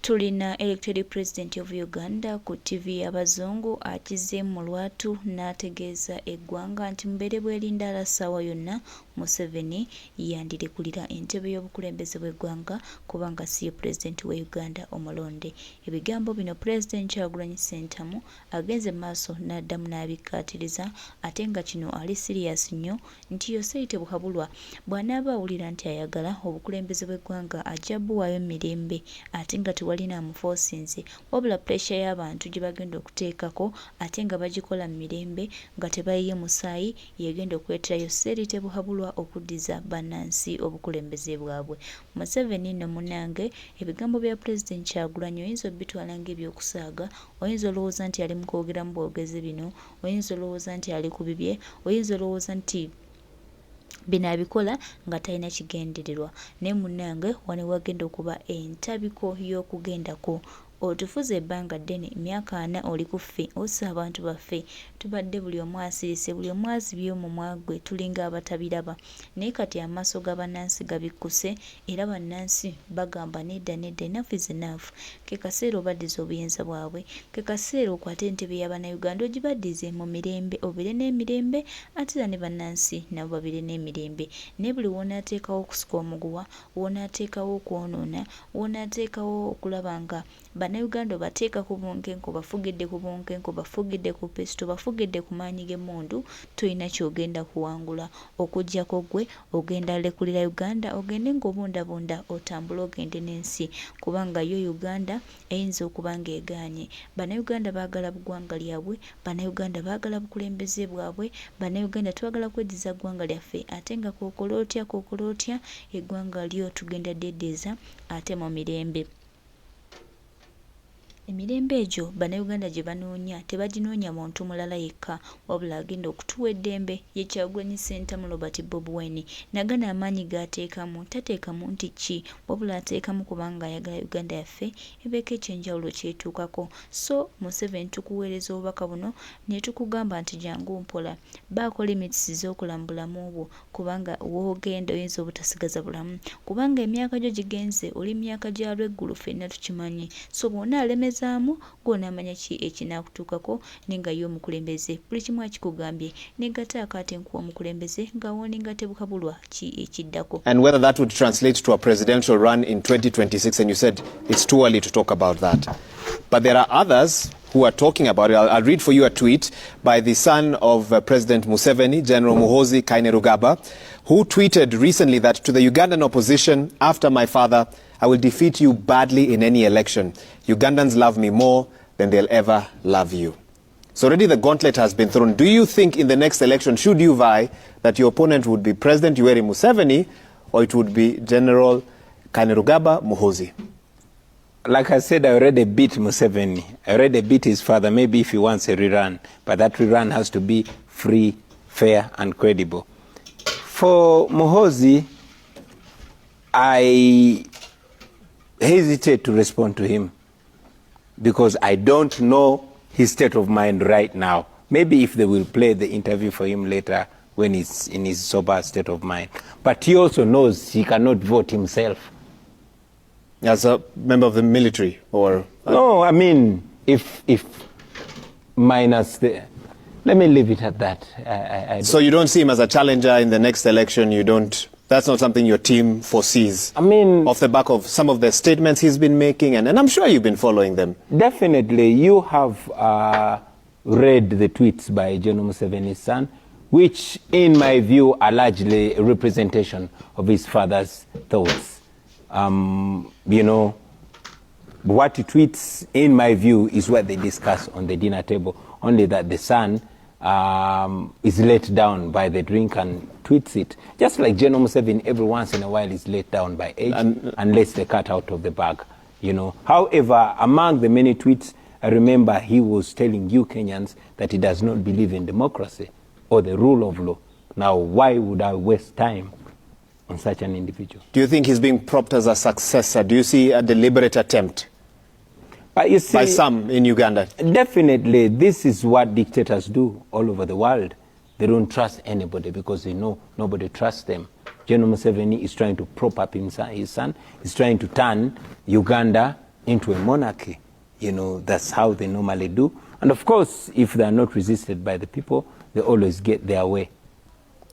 Tulina elected president of Uganda ku TV Abazungu akize mu lwatu n'ategeeza eggwanga nti mbeere bwerinda alasaawa yonna Museveni yandirekulira entebe y'obukulembeze bw'eggwanga kubanga si ye president wa Uganda omulonde. Ebigambo bino President Kyagulanyi Ssentamu agenze maaso n'addamu n'abikkaatiriza ate nga kino ali serious nnyo nti Yoseyite Buhabulwa bw'anaaba awulira nti ayagala obukulembeze bw'eggwanga ajja buwaayo mirembe ate nga walina amuforsinze wabula pressure y'abantu gye bagenda okuteekako ate nga bagikola mu mirembe nga tebayiye musaayi yegenda okweterayo Yoseyite Buhabulwa okuddiza bannansi obukulembeze bwabwe. Museveni nno munnange ebigambo bya President Kyagulanyi oyinza obitwala ng'ebyokusaaga, oyinza olowooza nti ali mu kwogera mu bwogezi bino, oyinza olowooza nti ali ku bibye, oyinza olowooza nti bino abikola nga talina kigendererwa. Naye munnange wano wagenda okuba entabiko y'okugendako otufuze ebbanga ddene emyaka 4 oli ku ffe ossa abantu baffe tubadde buli omu asirise buli omu azibye omumwa gwe tulinga abatabiraba naye kati amaaso g'abannansi gabikkuse era bannansi bagamba nedda enough is enough. Ke kaseera obaddiza obuyinza bwabwe, ke kaseera okwate entebe y'Abannayuganda ogibaddize mu mirembe obeere n'emirembe ate era ne bannansi nabo babeere n'emirembe. Naye buli w'onaateekawo okusika omuguwa, w'onaateekawo okwonoona, w'onaateekawo okulaba nga Bannayuganda bateeka ku bunkenko, bafugidde ku bunkenko, bafugidde ku pesito, bafugidde ku maanyi g'emmundu, tolina ky'ogenda kuwangula okuggyako gwe ogenda lekulira Uganda ogende ng'obundabunda otambule ogende n'ensi kubanga yo Uganda eyinza okuba ng'egaanye. Bannayuganda baagala buggwanga lyabwe, Bannayuganda baagala bukulembeze bwabwe, Bannayuganda twagala kweddiza ggwanga lyaffe ate nga kookola otya eggwanga lyo tugenda ddeddeeza ate mu mirembe. Emirembe egyo Bannayuganda gye banoonya tebaginoonya muntu mulala yekka wabula agenda okutuwa eddembe ye Kyagulanyi Ssentamu Robert Bobi Wine nagana amaanyi g'ateekamu tateekamu nti ki wabula ateekamu kubanga ayagala Uganda yaffe ebeeko ekyenjawulo kyetuukako. So Museveni tukuweereza obubaka buno ne tukugamba nti jangu mpola baako limits z'okulambula mu bwo kubanga woogenda oyinza obutasigaza bulamu kubanga emyaka gyo gigenze oli myaka gya lweggulu ffenna tukimanyi. So bw'ona alemezaamu gw'onaamanya ki ekinaakutuukako nenga y'omukulembeze buli kimu akikugambye negataako ate nkuwa omukulembeze ng'awoninga Buhabulwa ki ekiddako. And whether that would translate to a presidential run in 2026, and you said it's too early to talk about that. But there are others who are talking about it. I'll read for you a tweet by the son of President Museveni, General Muhoozi Kainerugaba, who tweeted recently that to the Ugandan opposition, after my father, I will defeat you badly in any election. Ugandans love me more than they'll ever love you. So already the gauntlet has been thrown. Do you think in the next election, should you vie, that your opponent would be President Yoweri Museveni or it would be General Kainerugaba Muhoozi? Like I said, I already beat Museveni. I already beat his father, maybe if he wants a rerun. But that rerun has to be free, fair, and credible. For Muhoozi, I hesitate to respond to him because I don't know his state of mind right now. Maybe if they will play the interview for him later when he's in his sober state of mind. But he also knows he cannot vote himself. As a member of the military or... No, I mean, if minus the... Let me leave it at that. So you don't see him as a challenger in the next election? You don't... That's not something your team foresees? I mean... Off the back of some of the statements he's been making, and I'm sure you've been following them. Definitely. You have read the tweets by General Museveni's son, which, in my view, are largely a representation of his father's thoughts. You know, what he tweets, in my view, is what they discuss on the dinner table, only that the son is let down by the drink and tweets it. Just like General Museveni, every once in a while is let down by age and lets the cat out of the bag, you know. However, among the many tweets, I remember he was telling you Kenyans that he does not believe in democracy or the rule of law. Now, why would I waste time on such an individual? Do you think he's being propped as a successor? Do you see a deliberate attempt you see, by some in Uganda? Definitely. This is what dictators do all over the world. They don't trust anybody because they know nobody trusts them. General Museveni is trying to prop up his son. He's trying to turn Uganda into a monarchy. You know, that's how they normally do. And of course, if they are not resisted by the people, they always get their way.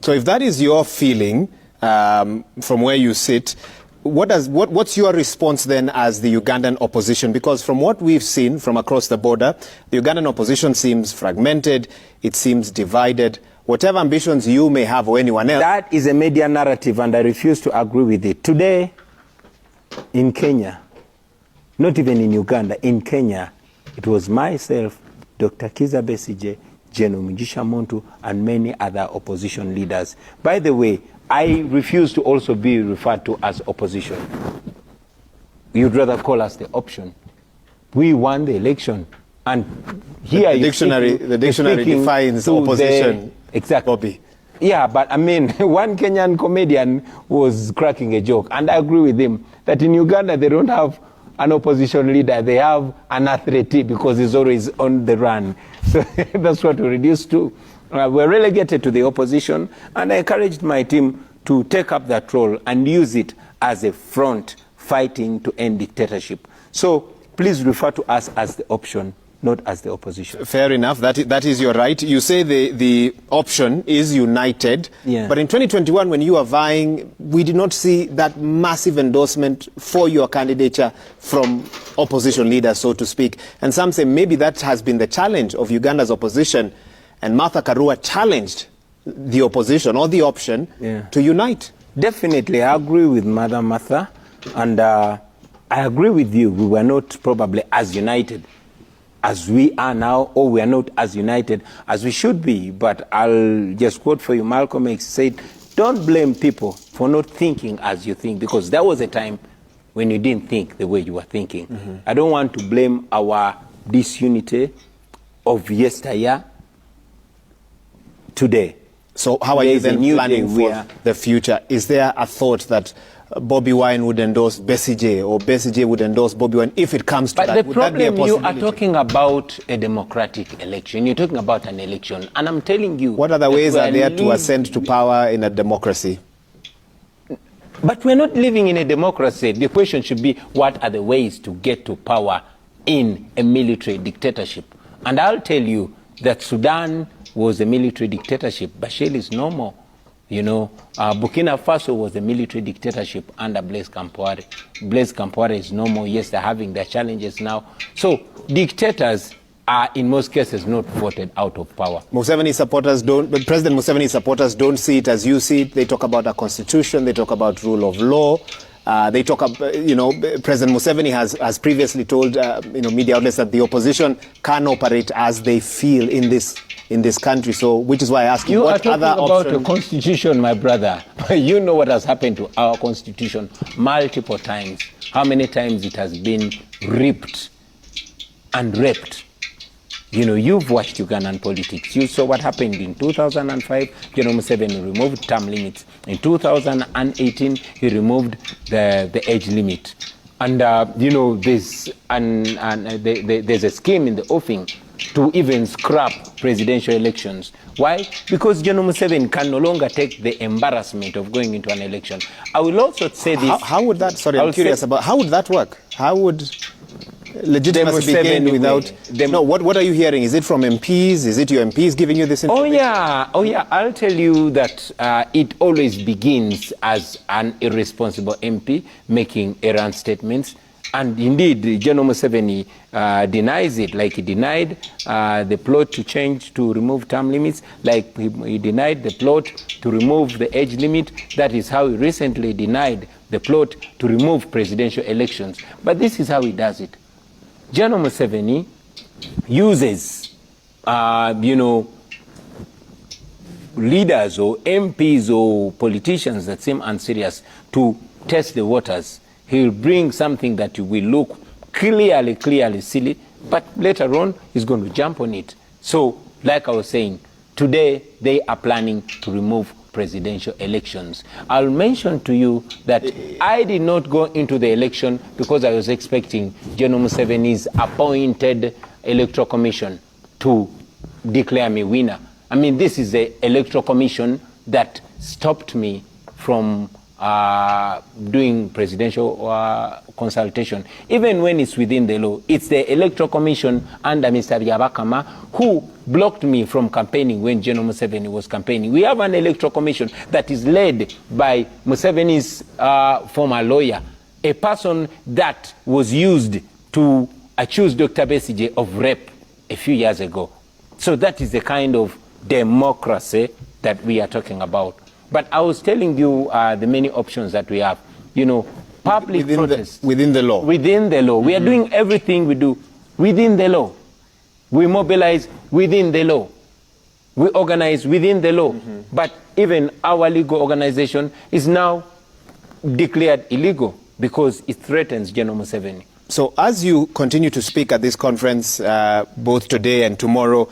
So if that is your feeling from where you sit, what's your response then as the Ugandan opposition? Because from what we've seen from across the border, the Ugandan opposition seems fragmented, it seems divided. Whatever ambitions you may have or anyone else. That is a media narrative and I refuse to agree with it. Today, in Kenya, not even in Uganda, in Kenya, it was myself, Dr. Kiza Besigye, General Mugisha Muntu, and many other opposition leaders. By the way, I refuse to also be referred to as opposition. You'd rather call us the option. We won the election. And here the dictionary defines opposition. Exactly. Bobi. Yeah, but I mean, one Kenyan comedian was cracking a joke, and I agree with him that in Uganda they don't have an opposition leader, they have an athlete because he's always on the run. So that's what we reduced to. We're relegated to the opposition, and I encouraged my team to take up that role and use it as a front fighting to end dictatorship. So please refer to us as the option, not as the opposition. Fair enough. That is your right. You say the option is united. Yeah. But in 2021, when you were vying, we did not see that massive endorsement for your candidature from opposition leaders, so to speak. And some say maybe that has been the challenge of Uganda's opposition. And Martha Karua challenged the opposition or the option to unite. Definitely. I agree with Mother Martha. And I agree with you. We were not probably as united as we are now, or we are not as united as we should be. But I'll just quote for you, Malcolm X said, don't blame people for not thinking as you think, because there was a time when you didn't think the way you were thinking. Mm-hmm. I don't want to blame our disunity of yesteryear today. So how are you then planning for the future? Is there a thought that Bobi Wine would endorse Besigye, or Besigye would endorse Bobi Wine if it comes to that? But the problem, you are talking about a democratic election. You're talking about an election. And I'm telling you... What other ways are there to ascend to power in a democracy? But we're not living in a democracy. The question should be, what are the ways to get to power in a military dictatorship? And I'll tell you that Sudan was a military dictatorship. Bashir is no more. You know, Burkina Faso was a military dictatorship under Blaise Compaoré. Blaise Compaoré is no more. Yes, they're having their challenges now. So dictators are, in most cases, not voted out of power. Museveni supporters don't, but President Museveni supporters don't see it as you see it. They talk about a constitution. They talk about rule of law. They talk about, you know, President Museveni has previously told, media outlets that the opposition can operate as they feel in this country. So, which is why I ask you, what other options? You are talking about a constitution, my brother. You know what has happened to our constitution multiple times. How many times it has been ripped and raped. You know, you've watched Ugandan politics. You saw what happened in 2005. General Museveni removed term limits. In 2018, he removed the age limit. And, there's a scheme in the offing to even scrap presidential elections. Why? Because General Museveni can no longer take the embarrassment of going into an election. I will also say this. How would that, sorry, I'm curious about, how would that work? How would legitimacy be gained without... No, what are you hearing? Is it from MPs? Is it your MPs giving you this information? Oh yeah. I'll tell you that it always begins as an irresponsible MP making errant statements. And indeed, General Museveni denies it, like he denied the plot to change, to remove term limits, like he denied the plot to remove the age limit. That is how he recently denied the plot to remove presidential elections. But this is how he does it. General Museveni uses, leaders or MPs or politicians that seem unserious to test the waters. He'll bring something that will look clearly silly, but later on he's going to jump on it. So, like I was saying, today they are planning to remove presidential elections. I'll mention to you that I did not go into the election because I was expecting General Museveni's appointed electoral commission to declare me winner. I mean, this is the electoral commission that stopped me from doing presidential consultation, even when it's within the law. It's the Electoral Commission under Mr. Byabakama who blocked me from campaigning when General Museveni was campaigning. We have an Electoral Commission that is led by Museveni's former lawyer, a person that was used to accuse Dr. Besigye of rape a few years ago. So that is the kind of democracy that we are talking about. But I was telling you the many options that we have. You know, public protest. Within the law. Within the law. We are doing everything we do within the law. We mobilize within the law. We organize within the law. But even our legal organization is now declared illegal because it threatens General Museveni. So as you continue to speak at this conference, both today and tomorrow,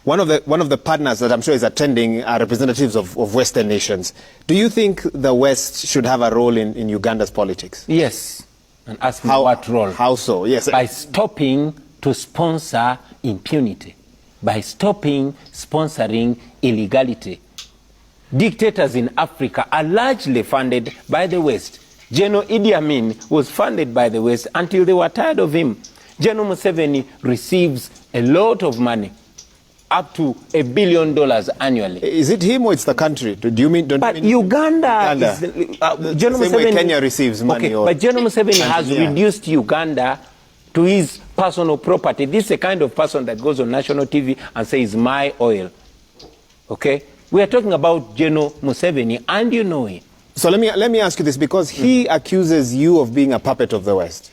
one of the partners that I'm sure is attending are representatives of Western nations. Do you think the West should have a role in Uganda's politics? Yes. And ask me what role? How so? Yes. By stopping to sponsor impunity. By stopping sponsoring illegality. Dictators in Africa are largely funded by the West. General Idi Amin was funded by the West until they were tired of him. General Museveni receives a lot of money, up to $1 billion annually. Is it him or it's the country? Do you mean? But Uganda is General Museveni. Kenya receives money. Okay, but General Museveni has reduced Uganda to his personal property. This is a kind of person that goes on national TV and says, "My oil." Okay, we are talking about General Museveni, and you know it. So let me ask you this, because he accuses you of being a puppet of the West.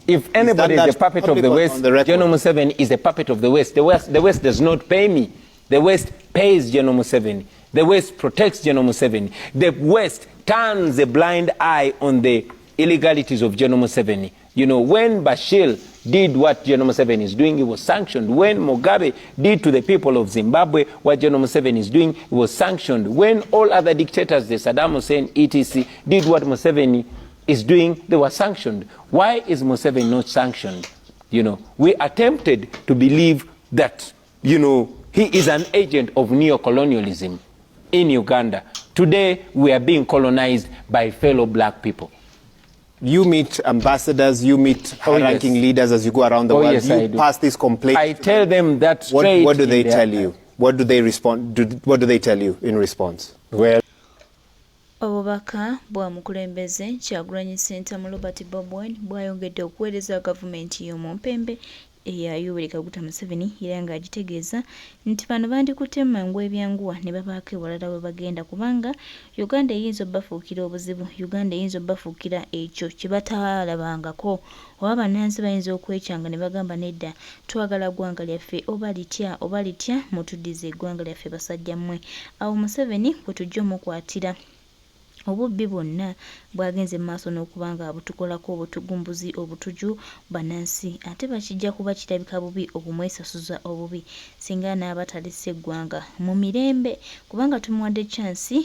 If anybody is a puppet of the West, General Museveni is a puppet of the West. The West does not pay me. The West pays General Museveni. The West protects General Museveni. The West turns a blind eye on the illegalities of General Museveni. You know, when Bashir did what General Museveni is doing, he was sanctioned. When Mugabe did to the people of Zimbabwe what General Museveni is doing, he was sanctioned. When all other dictators, the Saddam Hussein, etc., did what Museveni is doing, they were sanctioned. Why is Museveni not sanctioned? You know, we attempted to believe that, you know, he is an agent of neo-colonialism in Uganda. Today, we are being colonized by fellow black people. You meet ambassadors, you meet high-ranking leaders as you go around the world. Yes, you pass this complaint. I tell them that straight. What do they tell you? What do they respond? What do they tell you in response? Well, obubaka bwa mukulembeze Kyagulanyi Ssentamu Robert Bobi bwayongedde okuweereza gavumenti y'omumpembe eya Yoweri Kaguta Museveni era ng'agitegeeza nti bano bandikutte mangu ebyanguwa ne babaako ewalala we bagenda, kubanga Uganda eyinza obbafuukira obuzibu, Uganda eyinza obbafuukira ekyo kye bataalabangako, oba bannansi bayinza okwekyanga ne bagamba nedda twagala ggwanga lyaffe oba litya mutuddize eggwanga lyaffe basajja mmwe. Awo Museveni bwe tujja omukwatira obubbi bwonna bwagenze maaso n'okubanga abutukolako obutugumbuzi obutuju bannansi, ate bakijja kuba kirabika bubi obumwesasuza obubi singa n'aba talese eggwanga mu mirembe, kubanga tumuwadde chansi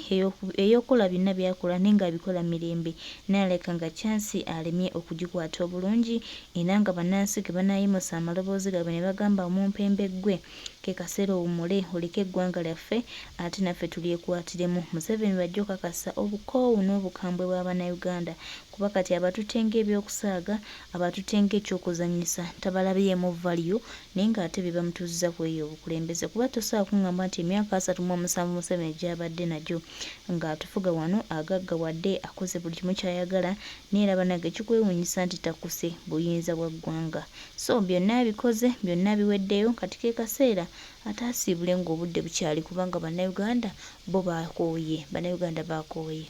ey'okukola byonna byakola naye ng'abikola mirembe, n'aleka nga chansi alemye okugikwata obulungi era nga bannansi ke banaayimusa amaloboozi gaabwe ne bagamba omumpembe ggwe ke kaseera owummule oleke eggwanga lyaffe ate naffe tulyekwatiremu. Museveni bajja okakasa obukoowu n'obukambwe bw'Abannayuganda kuba kati abatutenga ebyokusaaga, abatutenga ekyokuzanyisa tabalabyemu value naye ng'ate bye bamutuuziza ku eyo obukulembeze, kuba tosobola kuŋŋamba nti emyaka 37 Museveni gy'abadde nagyo ng'atufuga wano agaggawadde akoze buli kimu ky'ayagala naye era banage kikwewuunyisa nti takuse buyinza bwa ggwanga. So byonna abikoze, byonna biweddeyo, kati ke kaseera ate asiibule ng'obudde bukyali kubanga Bannayuganda bo baakooye, Bannayuganda baakooye.